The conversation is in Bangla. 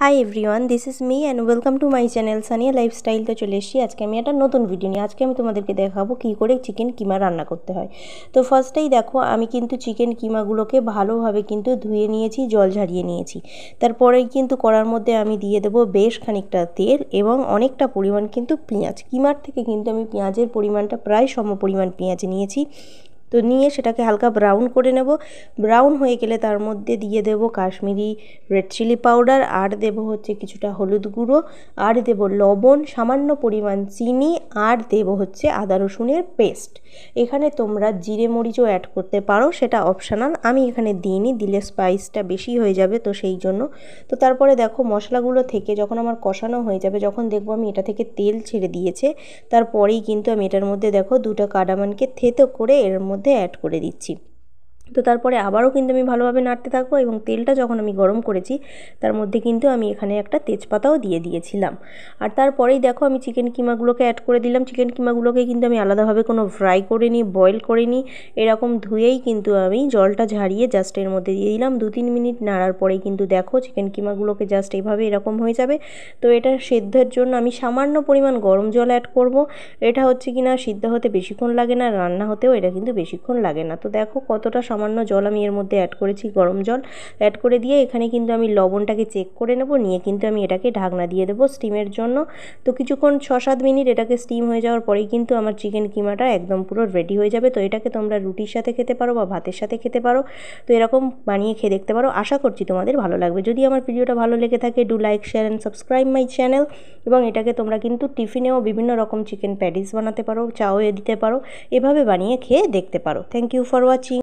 Hi everyone, this is me and welcome to my channel Sania lifestyle. তো চলে এসেছি আজকে আমি একটা নতুন ভিডিও নিয়ে। আজকে আমি তোমাদেরকে দেখাবো কী করে চিকেন কিমা রান্না করতে হয়। তো ফার্স্টেই দেখো, আমি কিন্তু চিকেন কিমাগুলোকে ভালোভাবে কিন্তু ধুয়ে নিয়েছি, জল ঝরিয়ে নিয়েছি। তারপরেই কিন্তু কড়ার মধ্যে আমি দিয়ে দেবো বেশ খানিকটা তেল এবং অনেকটা পরিমাণ কিন্তু পেঁয়াজ। কিমার থেকে কিন্তু আমি পেঁয়াজের পরিমাণটা প্রায় সম পরিমাণ পেঁয়াজ নিয়েছি। তো নিয়ে সেটাকে হালকা ব্রাউন করে নেব। ব্রাউন হয়ে গেলে তার মধ্যে দিয়ে দেব কাশ্মীরি রেড চিলি পাউডার, আর দেব হচ্ছে কিছুটা হলুদ গুঁড়ো, আর দেব লবণ, সামান্য পরিমাণ চিনি, আর দেব হচ্ছে আদা রসুনের পেস্ট। এখানে তোমরা জিরে মরিচও অ্যাড করতে পারো, সেটা অপশনাল। আমি এখানে দিইনি, দিলে স্পাইসটা বেশি হয়ে যাবে, তো সেই জন্য। তো তারপরে দেখো, মশলাগুলো থেকে যখন আমার কষানো হয়ে যাবে, যখন দেখবো আমি এটা থেকে তেল ছেড়ে দিয়েছে, তারপরেই কিন্তু আমি এটার মধ্যে দেখো দুটো কাদামানকে থেতো করে এর মধ্যে অ্যাড করে দিচ্ছি। তো তারপরে আবারও কিন্তু আমি ভালোভাবে নাড়তে থাকবো, এবং তেলটা যখন আমি গরম করেছি তার মধ্যে কিন্তু আমি এখানে একটা তেজপাতাও দিয়ে দিয়েছিলাম। আর তারপরেই দেখো, আমি চিকেন কিমাগুলোকে অ্যাড করে দিলাম। চিকেন কিমাগুলোকে কিন্তু আমি আলাদাভাবে কোনো ফ্রাই করিনি, বয়েল করিনি, এরকম ধুয়েই কিন্তু আমি জলটা ঝারিয়ে জাস্ট এর মধ্যে দিয়ে দিলাম। 2-3 মিনিট নাড়ার পরেই কিন্তু দেখো চিকেন কিমাগুলোকে জাস্ট এইভাবে এরকম হয়ে যাবে। তো এটা সেদ্ধের জন্য আমি সামান্য পরিমাণ গরম জল অ্যাড করব। এটা হচ্ছে কি না, সিদ্ধ হতে বেশিক্ষণ লাগে না, রান্না হতেও এটা কিন্তু বেশিক্ষণ লাগে না। তো দেখো কতটা সামান্য জল আমি এর মধ্যে অ্যাড করেছি, গরম জল অ্যাড করে দিয়ে এখানে কিন্তু আমি লবণটাকে চেক করে নেব, নিয়ে কিন্তু আমি এটাকে ঢাকনা দিয়ে দেবো স্টিমের জন্য। তো কিছুক্ষণ 6-7 মিনিট এটাকে স্টিম হয়ে যাওয়ার পরেই কিন্তু আমার চিকেন কিমাটা একদম পুরো রেডি হয়ে যাবে। তো এটাকে তোমরা রুটির সাথে খেতে পারো বা ভাতের সাথে খেতে পারো। তো এরকম বানিয়ে খেয়ে দেখতে পারো, আশা করছি তোমাদের ভালো লাগবে। যদি আমার ভিডিওটা ভালো লেগে থাকে, do like, share and subscribe my channel. এবং এটাকে তোমরা কিন্তু টিফিনেও বিভিন্ন রকম চিকেন প্যাটিস বানাতে পারো, চাও দিতে পারো, এভাবে বানিয়ে খেয়ে দেখতে পারো। Thank you for watching.